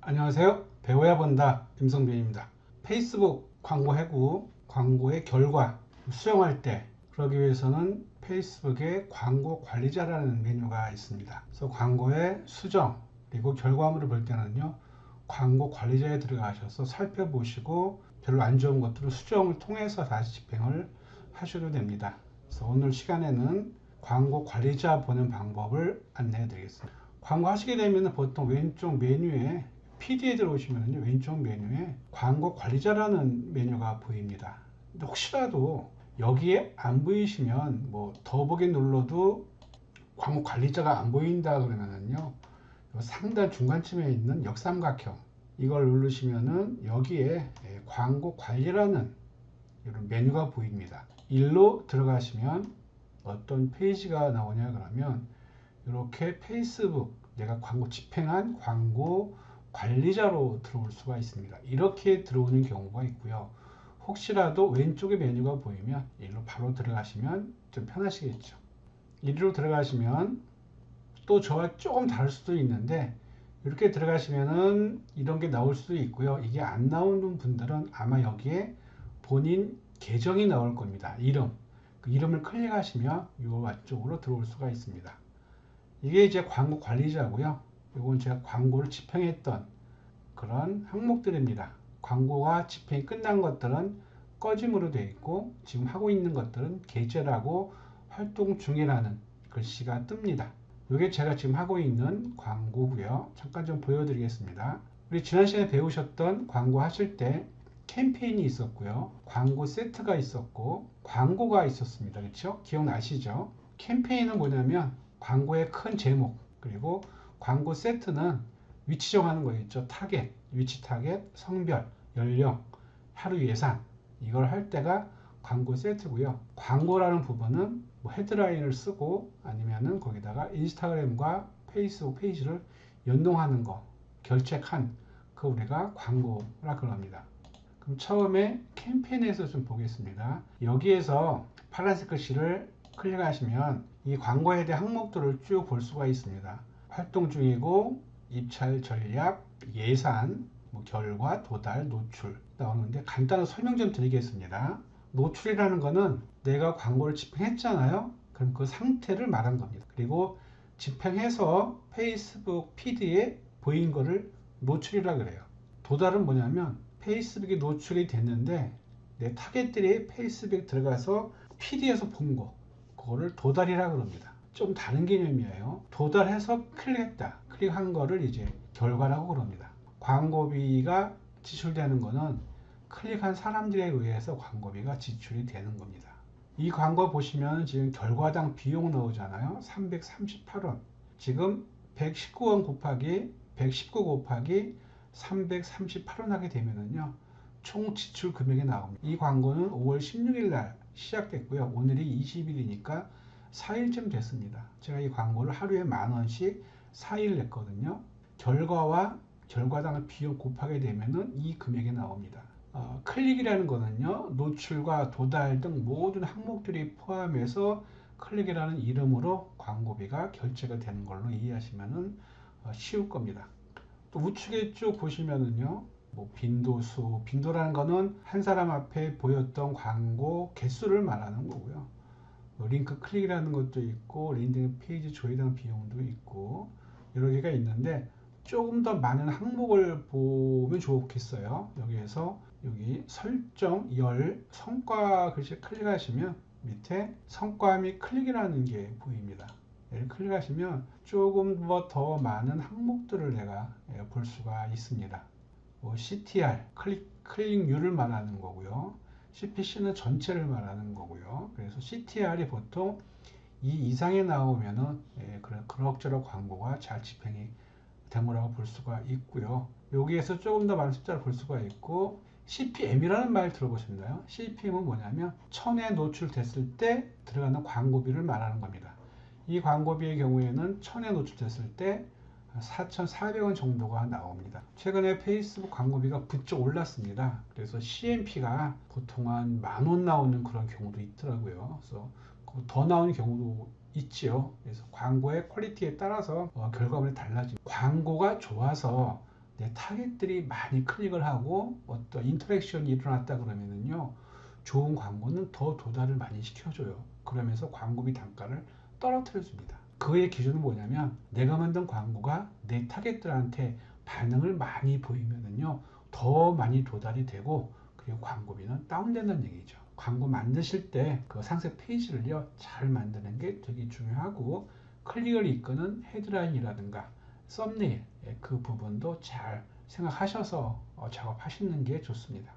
안녕하세요. 배워야 본다 임성빈입니다. 페이스북 광고 해고 광고의 결과 수정할 때 그러기 위해서는 페이스북에 광고 관리자라는 메뉴가 있습니다. 그래서 광고의 수정 그리고 결과물을 볼 때는요, 광고 관리자에 들어가셔서 살펴보시고 별로 안 좋은 것들을 수정을 통해서 다시 집행을 하셔도 됩니다. 그래서 오늘 시간에는 광고 관리자 보는 방법을 안내해 드리겠습니다. 광고 하시게 되면 보통 왼쪽 메뉴에 PD에 들어오시면 왼쪽 메뉴에 광고 관리자라는 메뉴가 보입니다. 근데 혹시라도 여기에 안 보이시면 뭐 더보기 눌러도 광고 관리자가 안 보인다 그러면은요, 상단 중간쯤에 있는 역삼각형 이걸 누르시면은 여기에 광고 관리라는 이런 메뉴가 보입니다. 일로 들어가시면 어떤 페이지가 나오냐 그러면 이렇게 페이스북 내가 광고 집행한 광고 관리자로 들어올 수가 있습니다. 이렇게 들어오는 경우가 있고요. 혹시라도 왼쪽에 메뉴가 보이면 이리로 바로 들어가시면 좀 편하시겠죠. 이리로 들어가시면 또 저와 조금 다를 수도 있는데 이렇게 들어가시면은 이런 게 나올 수도 있고요. 이게 안 나오는 분들은 아마 여기에 본인 계정이 나올 겁니다. 이름. 그 이름을 클릭하시면 이 안쪽으로 들어올 수가 있습니다. 이게 이제 광고 관리자고요. 이건 제가 광고를 집행했던 그런 항목들입니다. 광고가 집행이 끝난 것들은 꺼짐으로 되어 있고 지금 하고 있는 것들은 게재라고 활동 중이라는 글씨가 뜹니다. 이게 제가 지금 하고 있는 광고고요. 잠깐 좀 보여드리겠습니다. 우리 지난 시간에 배우셨던 광고 하실 때 캠페인이 있었고요. 광고 세트가 있었고 광고가 있었습니다. 그렇죠? 기억나시죠? 캠페인은 뭐냐면 광고의 큰 제목, 그리고 광고 세트는 위치 정하는 거 있죠. 타겟, 위치 타겟, 성별, 연령, 하루 예산 이걸 할 때가 광고 세트고요. 광고라는 부분은 뭐 헤드라인을 쓰고 아니면은 거기다가 인스타그램과 페이스북 페이지를 연동하는 거, 결책한 그 우리가 광고라 그럽니다. 그럼 처음에 캠페인에서 좀 보겠습니다. 여기에서 파란색 글씨를 클릭하시면 이 광고에 대한 항목들을 쭉 볼 수가 있습니다. 활동 중이고 입찰 전략, 예산, 뭐 결과, 도달, 노출 나오는데 간단한 설명 좀 드리겠습니다. 노출이라는 거는 내가 광고를 집행했잖아요. 그럼 그 상태를 말한 겁니다. 그리고 집행해서 페이스북 피드에 보인 거를 노출이라 그래요. 도달은 뭐냐면 페이스북에 노출이 됐는데 내 타겟들이 페이스북에 들어가서 피드에서 본 거, 그거를 도달이라 그럽니다. 좀 다른 개념이에요. 도달해서 클릭했다. 클릭한 거를 이제 결과라고 그럽니다. 광고비가 지출되는 거는 클릭한 사람들에 의해서 광고비가 지출이 되는 겁니다. 이 광고 보시면 지금 결과당 비용 나오잖아요. 338원. 지금 119원 곱하기 119 곱하기 338원 하게 되면은요, 총 지출 금액이 나옵니다. 이 광고는 5월 16일 날 시작됐고요. 오늘이 20일이니까 4일쯤 됐습니다. 제가 이 광고를 하루에 10,000원씩 4일 냈거든요. 결과와 결과당 비용 곱하게 되면은 이 금액이 나옵니다. 클릭이라는 거는요, 노출과 도달 등 모든 항목들이 포함해서 클릭이라는 이름으로 광고비가 결제가 되는 걸로 이해하시면 쉬울 겁니다. 또 우측에 쭉 보시면은요, 뭐 빈도수, 빈도라는 거는 한 사람 앞에 보였던 광고 개수를 말하는 거고요. 링크 클릭이라는 것도 있고 랜딩 페이지 조회당 비용도 있고 여러 개가 있는데 조금 더 많은 항목을 보면 좋겠어요. 여기에서 여기 설정 열 성과 글씨 클릭하시면 밑에 성과 및 클릭이라는 게 보입니다. 얘를 클릭하시면 조금 더 많은 항목들을 내가 볼 수가 있습니다. 뭐 CTR 클릭률을 말하는 거고요. CPC는 전체를 말하는 거고요. 그래서 CTR이 보통 2 이상에 나오면은 그럭저럭 광고가 잘 집행이 된 거라고 볼 수가 있고요. 여기에서 조금 더 많은 숫자를 볼 수가 있고, CPM이라는 말 들어보셨나요? CPM은 뭐냐면 1000에 노출됐을 때 들어가는 광고비를 말하는 겁니다. 이 광고비의 경우에는 1000에 노출됐을 때 4,400원 정도가 나옵니다. 최근에 페이스북 광고비가 부쩍 올랐습니다. 그래서 CMP가 보통 한 10,000원 나오는 그런 경우도 있더라고요. 그래서 더 나오는 경우도 있지요. 그래서 광고의 퀄리티에 따라서 결과물이 달라집니다. 광고가 좋아서 내 타겟들이 많이 클릭을 하고 어떤 인터랙션이 일어났다 그러면은요, 좋은 광고는 더 도달을 많이 시켜줘요. 그러면서 광고비 단가를 떨어뜨려 줍니다. 그의 기준은 뭐냐면, 내가 만든 광고가 내 타겟들한테 반응을 많이 보이면은요, 더 많이 도달이 되고, 그리고 광고비는 다운된다는 얘기죠. 광고 만드실 때 그 상세 페이지를요, 잘 만드는 게 되게 중요하고, 클릭을 이끄는 헤드라인이라든가 썸네일, 그 부분도 잘 생각하셔서 작업하시는 게 좋습니다.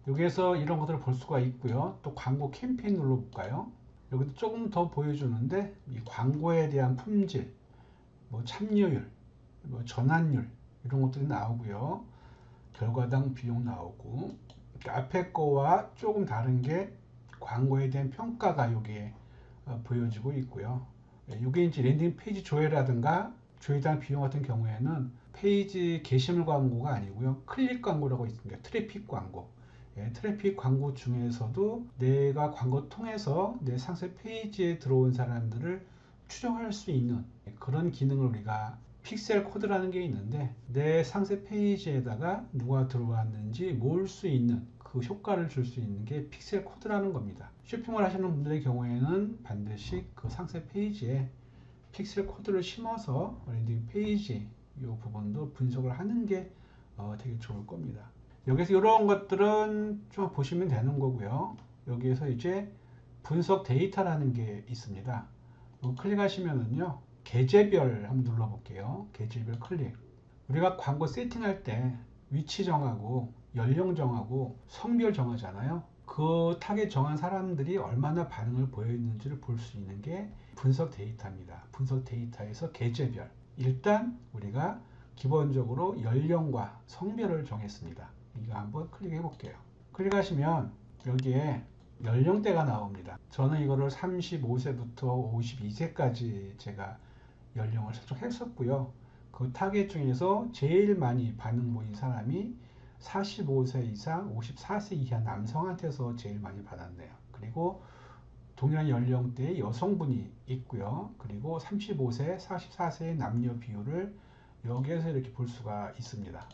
여기에서 이런 것들을 볼 수가 있고요. 또 광고 캠페인 눌러볼까요? 여기도 조금 더 보여주는데, 이 광고에 대한 품질, 뭐 참여율, 뭐 전환율, 이런 것들이 나오고요. 결과당 비용 나오고, 앞에 거와 조금 다른 게 광고에 대한 평가가 여기에 보여지고 있고요. 이게 이제 랜딩 페이지 조회라든가 조회당 비용 같은 경우에는 페이지 게시물 광고가 아니고요, 클릭 광고라고 있습니다. 트래픽 광고. 트래픽 광고 중에서도 내가 광고 통해서 내 상세 페이지에 들어온 사람들을 추정할 수 있는 그런 기능을 우리가 픽셀 코드라는 게 있는데, 내 상세 페이지에다가 누가 들어왔는지 모을 수 있는 그 효과를 줄 수 있는 게 픽셀 코드라는 겁니다. 쇼핑을 하시는 분들의 경우에는 반드시 그 상세 페이지에 픽셀 코드를 심어서 랜딩 페이지 이 부분도 분석을 하는 게 되게 좋을 겁니다. 여기서 이런 것들은 좀 보시면 되는 거고요. 여기에서 이제 분석 데이터라는 게 있습니다. 클릭하시면은요, 계제별 한번 눌러볼게요. 계제별 클릭. 우리가 광고 세팅할 때 위치 정하고 연령 정하고 성별 정하잖아요. 그 타겟 정한 사람들이 얼마나 반응을 보여있는지를 볼 수 있는 게 분석 데이터입니다. 분석 데이터에서 계제별. 일단 우리가 기본적으로 연령과 성별을 정했습니다. 이거 한번 클릭해 볼게요. 클릭하시면 여기에 연령대가 나옵니다. 저는 이거를 35세부터 52세까지 제가 연령을 설정했었고요. 그 타겟 중에서 제일 많이 반응 보인 사람이 45세 이상 54세 이하 남성한테서 제일 많이 받았네요. 그리고 동일한 연령대의 여성분이 있고요. 그리고 35세, 44세의 남녀 비율을 여기에서 이렇게 볼 수가 있습니다.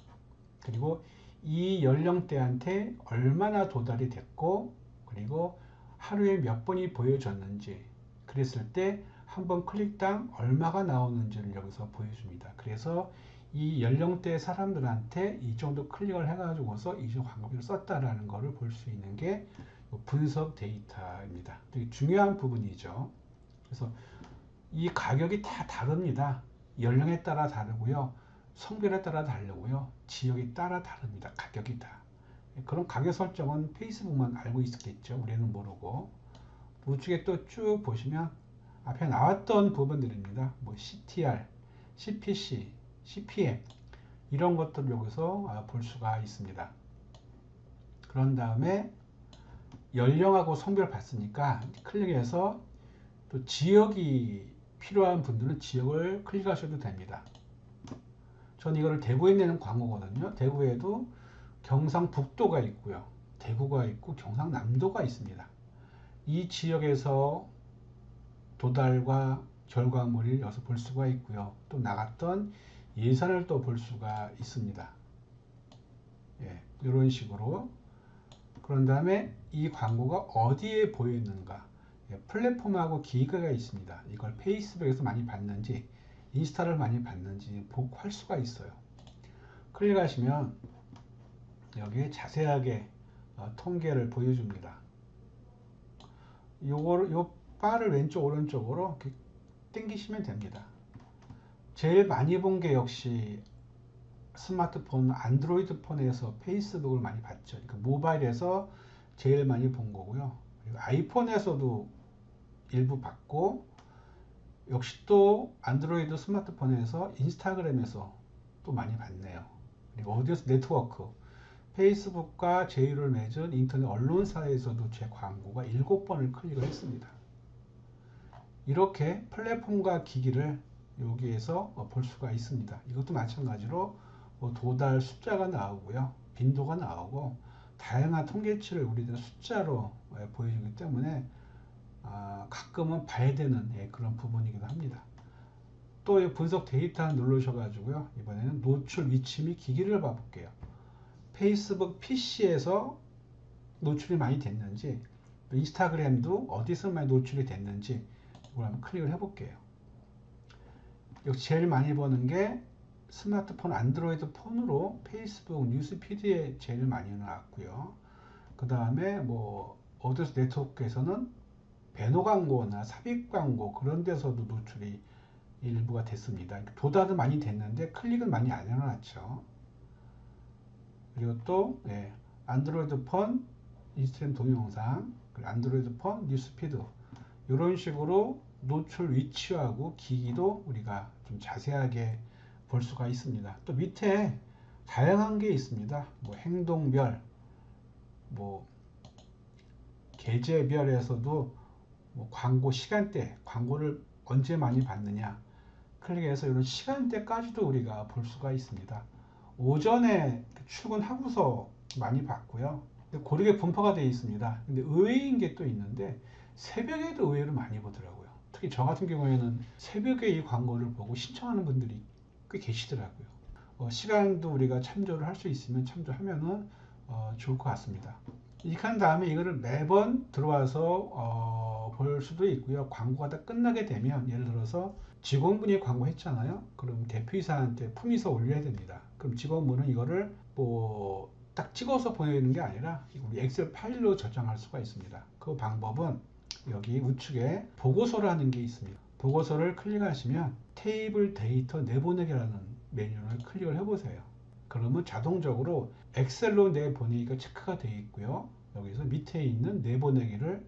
그리고 이 연령대한테 얼마나 도달이 됐고, 그리고 하루에 몇 번이 보여졌는지, 그랬을 때 한 번 클릭당 얼마가 나오는지를 여기서 보여줍니다. 그래서 이 연령대 사람들한테 이 정도 클릭을 해가지고서 이 정도 광고비를 썼다라는 것을 볼 수 있는 게 분석 데이터입니다. 되게 중요한 부분이죠. 그래서 이 가격이 다 다릅니다. 연령에 따라 다르고요. 성별에 따라 다르고요. 지역에 따라 다릅니다. 가격이 다. 그런 가격 설정은 페이스북만 알고 있겠죠. 우리는 모르고. 우측에 또 쭉 보시면 앞에 나왔던 부분들입니다. 뭐 CTR, CPC, CPM 이런 것들을 여기서 볼 수가 있습니다. 그런 다음에 연령하고 성별 봤으니까 클릭해서 또 지역이 필요한 분들은 지역을 클릭하셔도 됩니다. 저는 이거를 대구에 내는 광고거든요. 대구에도 경상북도가 있고요. 대구가 있고 경상남도가 있습니다. 이 지역에서 도달과 결과물을 여기서 볼 수가 있고요. 또 나갔던 예산을 또 볼 수가 있습니다. 예, 이런 식으로. 그런 다음에 이 광고가 어디에 보이는가. 예, 플랫폼하고 기계가 있습니다. 이걸 페이스북에서 많이 봤는지 인스타를 많이 봤는지 할 수가 있어요. 클릭하시면 여기에 자세하게 통계를 보여줍니다. 요 바를 왼쪽 오른쪽으로 이렇게 당기시면 됩니다. 제일 많이 본 게 역시 스마트폰 안드로이드 폰에서 페이스북을 많이 봤죠. 그러니까 모바일에서 제일 많이 본 거고요. 그리고 아이폰에서도 일부 봤고, 역시 또 안드로이드 스마트폰에서 인스타그램에서 또 많이 봤네요. 그리고 어디에서 네트워크 페이스북과 제휴를 맺은 인터넷 언론사에서도 제 광고가 7번을 클릭을 했습니다. 이렇게 플랫폼과 기기를 여기에서 볼 수가 있습니다. 이것도 마찬가지로 도달 숫자가 나오고요. 빈도가 나오고 다양한 통계치를 우리들은 숫자로 보여주기 때문에 가끔은 봐야 되는 그런 부분이기도 합니다. 또 이 분석 데이터 누르셔가지고요. 이번에는 노출 위치 및 기기를 봐볼게요. 페이스북 PC에서 노출이 많이 됐는지, 인스타그램도 어디서 많이 노출이 됐는지 이걸 한번 클릭을 해볼게요. 역시 제일 많이 보는 게 스마트폰 안드로이드 폰으로 페이스북 뉴스피드에 제일 많이 나왔고요. 그 다음에 뭐 어드스 네트워크에서는 배너 광고나 삽입 광고 그런 데서도 노출이 일부가 됐습니다. 도달은 많이 됐는데 클릭은 많이 안 해놨죠. 그리고 또 안드로이드 폰 인스타그램 동영상, 안드로이드 폰 뉴스피드 이런 식으로 노출 위치하고 기기도 우리가 좀 자세하게 볼 수가 있습니다. 또 밑에 다양한 게 있습니다. 뭐 행동별, 뭐 계제별에서도 뭐 광고 시간대, 광고를 언제 많이 받느냐 클릭해서 이런 시간대까지도 우리가 볼 수가 있습니다. 오전에 출근하고서 많이 봤고요. 고르게 분포가 되어 있습니다. 근데 의외인 게 또 있는데 새벽에도 의외로 많이 보더라고요. 특히 저 같은 경우에는 새벽에 이 광고를 보고 신청하는 분들이 꽤 계시더라고요. 시간도 우리가 참조를 할 수 있으면 참조하면은 좋을 것 같습니다. 이렇게 한 다음에 이거를 매번 들어와서 볼 수도 있고요. 광고가 다 끝나게 되면 예를 들어서 직원분이 광고했잖아요. 그럼 대표이사한테 품위서 올려야 됩니다. 그럼 직원분은 이거를 뭐 딱 찍어서 보내는 게 아니라 우리 엑셀 파일로 저장할 수가 있습니다. 그 방법은 여기 우측에 보고서라는 게 있습니다. 보고서를 클릭하시면 테이블 데이터 내보내기라는 메뉴를 클릭을 해보세요. 그러면 자동적으로 엑셀로 내보내기가 체크가 되어 있고요. 여기서 밑에 있는 내보내기를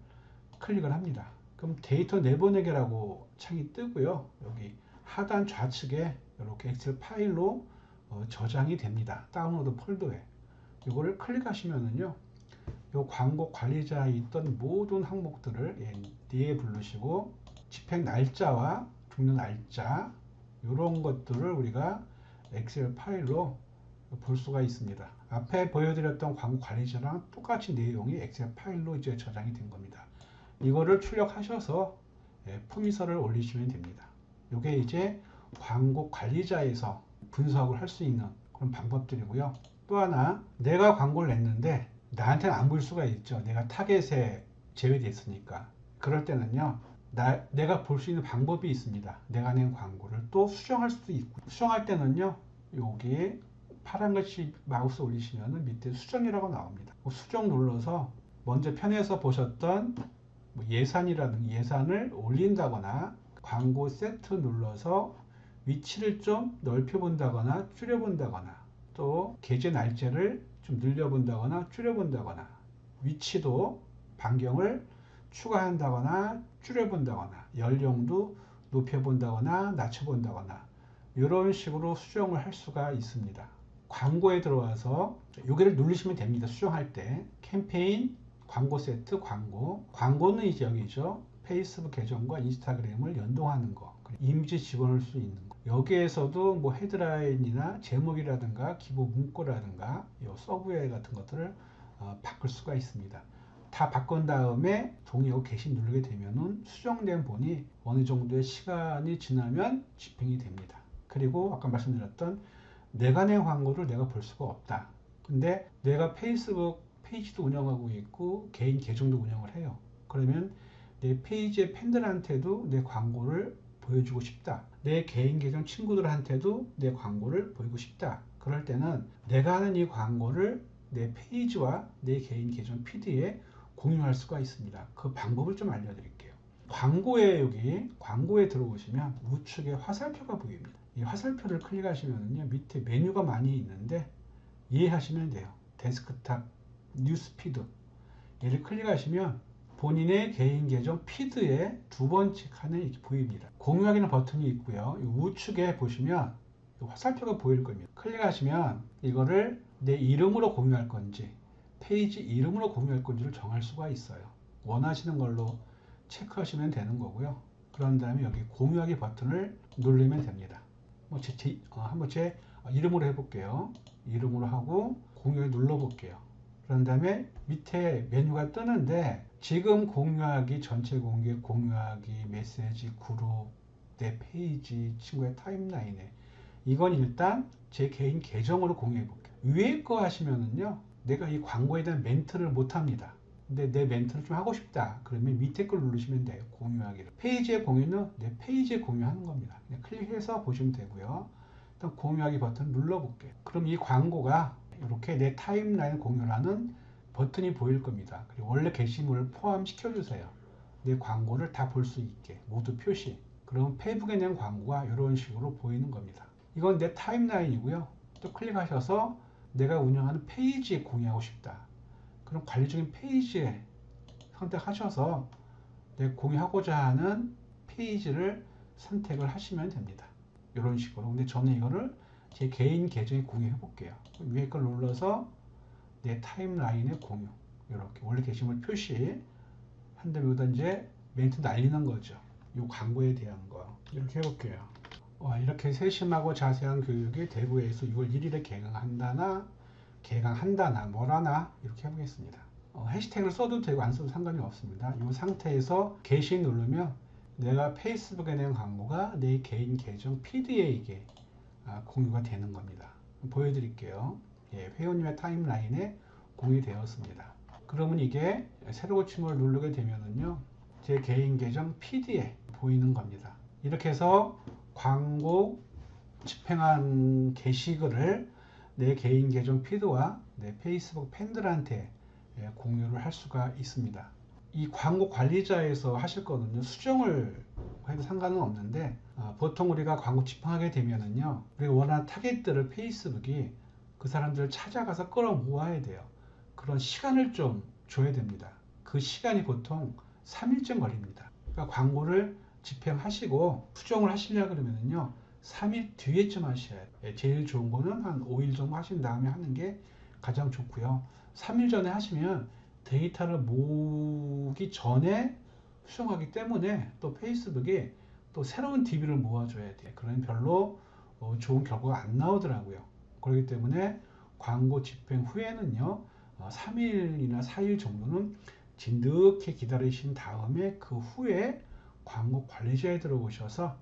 클릭을 합니다. 그럼 데이터 내보내기라고 창이 뜨고요. 여기 하단 좌측에 이렇게 엑셀 파일로 저장이 됩니다. 다운로드 폴더에. 이거를 클릭하시면은요. 이 광고 관리자에 있던 모든 항목들을 뒤에 부르시고 집행 날짜와 종료 날짜 이런 것들을 우리가 엑셀 파일로 볼 수가 있습니다. 앞에 보여드렸던 광고 관리자랑 똑같이 내용이 엑셀 파일로 이제 저장이 된 겁니다. 이거를 출력하셔서 품위서를 올리시면 됩니다. 이게 이제 광고 관리자에서 분석을 할 수 있는 그런 방법들이고요. 또 하나, 내가 광고를 냈는데 나한테는 안 볼 수가 있죠. 내가 타겟에 제외됐으니까. 그럴 때는요, 내가 볼 수 있는 방법이 있습니다. 내가 낸 광고를 또 수정할 수도 있고, 수정할 때는요, 여기 파란 글씨 마우스 올리시면 밑에 수정이라고 나옵니다. 수정 눌러서 먼저 편에서 보셨던 예산을 올린다거나 광고 세트 눌러서 위치를 좀 넓혀 본다거나 줄여 본다거나 또 게재 날짜를 좀 늘려 본다거나 줄여 본다거나 위치도 반경을 추가한다거나 줄여 본다거나 연령도 높여 본다거나 낮춰 본다거나 이런 식으로 수정을 할 수가 있습니다. 광고에 들어와서 여기를 누르시면 됩니다. 수정할 때 캠페인 광고 세트 광고는 이제 여기죠. 페이스북 계정과 인스타그램을 연동하는 거, 이미지 집어넣을 수 있는 거. 여기에서도 뭐 헤드라인이나 제목이라든가 기본 문구라든가 이 서브웨어 같은 것들을 바꿀 수가 있습니다. 다 바꾼 다음에 동의하고 게시 누르게 되면은 수정된 본이 어느 정도의 시간이 지나면 집행이 됩니다. 그리고 아까 말씀드렸던 내가 낸 광고를 내가 볼 수가 없다. 근데 내가 페이스북 페이지도 운영하고 있고 개인 계정도 운영을 해요. 그러면 내 페이지의 팬들한테도 내 광고를 보여주고 싶다. 내 개인 계정 친구들한테도 내 광고를 보이고 싶다. 그럴 때는 내가 하는 이 광고를 내 페이지와 내 개인 계정 피드에 공유할 수가 있습니다. 그 방법을 좀 알려드릴게요. 광고에 들어오시면 우측에 화살표가 보입니다. 이 화살표를 클릭하시면요, 밑에 메뉴가 많이 있는데 이해하시면 돼요. 데스크탑 뉴스피드 얘를 클릭하시면 본인의 개인 계정 피드에 두 번째 칸에 이렇게 보입니다. 공유하기는 버튼이 있고요. 우측에 보시면 화살표가 보일 겁니다. 클릭하시면 이거를 내 이름으로 공유할 건지 페이지 이름으로 공유할 건지를 정할 수가 있어요. 원하시는 걸로 체크하시면 되는 거고요. 그런 다음에 여기 공유하기 버튼을 누르면 됩니다. 한번 제 이름으로 해볼게요. 이름으로 하고 공유를 눌러볼게요. 그런 다음에 밑에 메뉴가 뜨는데 지금 공유하기, 전체 공개, 공유하기, 메시지, 그룹, 내 페이지, 친구의 타임라인에. 이건 일단 제 개인 계정으로 공유해 볼게요. 위에 거 하시면은요, 내가 이 광고에 대한 멘트를 못 합니다. 근데 내 멘트를 좀 하고 싶다. 그러면 밑에 걸 누르시면 돼요. 공유하기를. 페이지의 공유는 내 페이지에 공유하는 겁니다. 그냥 클릭해서 보시면 되고요. 일단 공유하기 버튼을 눌러볼게요. 그럼 이 광고가 이렇게 내 타임라인 공유라는 버튼이 보일 겁니다. 그리고 원래 게시물을 포함시켜 주세요. 내 광고를 다 볼 수 있게 모두 표시. 그럼 페이북에 낸 광고가 이런 식으로 보이는 겁니다. 이건 내 타임라인이고요. 또 클릭하셔서 내가 운영하는 페이지에 공유하고 싶다. 그럼 관리적인 페이지에 선택하셔서 내가 공유하고자 하는 페이지를 선택을 하시면 됩니다. 이런 식으로. 근데 저는 이거를 제 개인 계정에 공유해 볼게요. 위에 걸 눌러서 내 타임라인에 공유. 이렇게 원래 게시물 표시 한 다음에 여기다 이제 멘트 날리는 거죠. 이 광고에 대한 거. 이렇게 해볼게요. 이렇게 세심하고 자세한 교육이 대구에서 6월 1일에 개강한다나 뭐라나 이렇게 해보겠습니다. 해시태그를 써도 되고 안 써도 상관이 없습니다. 이 상태에서 게시 누르면 내가 페이스북에 낸 광고가 내 개인 계정 PD에 이게 공유가 되는 겁니다. 보여드릴게요. 회원님의 타임라인에 공유되었습니다. 그러면 이게 새로 고침을 누르게 되면은요, 제 개인 계정 PD에 보이는 겁니다. 이렇게 해서 광고 집행한 게시글을 내 개인 계정 피드와 내 페이스북 팬들한테 공유를 할 수가 있습니다. 이 광고 관리자에서 하실 거는요, 수정을 해도 상관은 없는데, 보통 우리가 광고 집행하게 되면은요, 우리가 원하는 타겟들을 페이스북이 그 사람들을 찾아가서 끌어모아야 돼요. 그런 시간을 좀 줘야 됩니다. 그 시간이 보통 3일쯤 걸립니다. 그러니까 광고를 집행하시고 수정을 하시려고 그러면요, 3일 뒤에쯤 하셔야 돼요. 제일 좋은 거는 한 5일 정도 하신 다음에 하는 게 가장 좋고요. 3일 전에 하시면 데이터를 모으기 전에 수정하기 때문에 또 페이스북이 또 새로운 DB를 모아줘야 돼요. 그러면 별로 좋은 결과가 안 나오더라고요. 그렇기 때문에 광고 집행 후에는요, 3일이나 4일 정도는 진득히 기다리신 다음에 그 후에 광고 관리자에 들어오셔서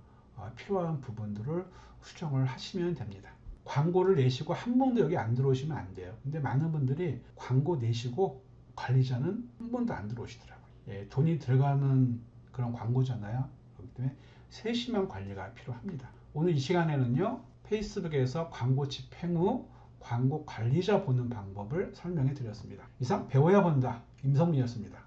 필요한 부분들을 수정을 하시면 됩니다. 광고를 내시고 한 번도 여기 안 들어오시면 안 돼요. 근데 많은 분들이 광고 내시고 관리자는 한 번도 안 들어오시더라고요. 돈이 들어가는 그런 광고잖아요. 그렇기 때문에 세심한 관리가 필요합니다. 오늘 이 시간에는요, 페이스북에서 광고 집행 후 광고 관리자 보는 방법을 설명해 드렸습니다. 이상 배워야 본다, 임성민이었습니다.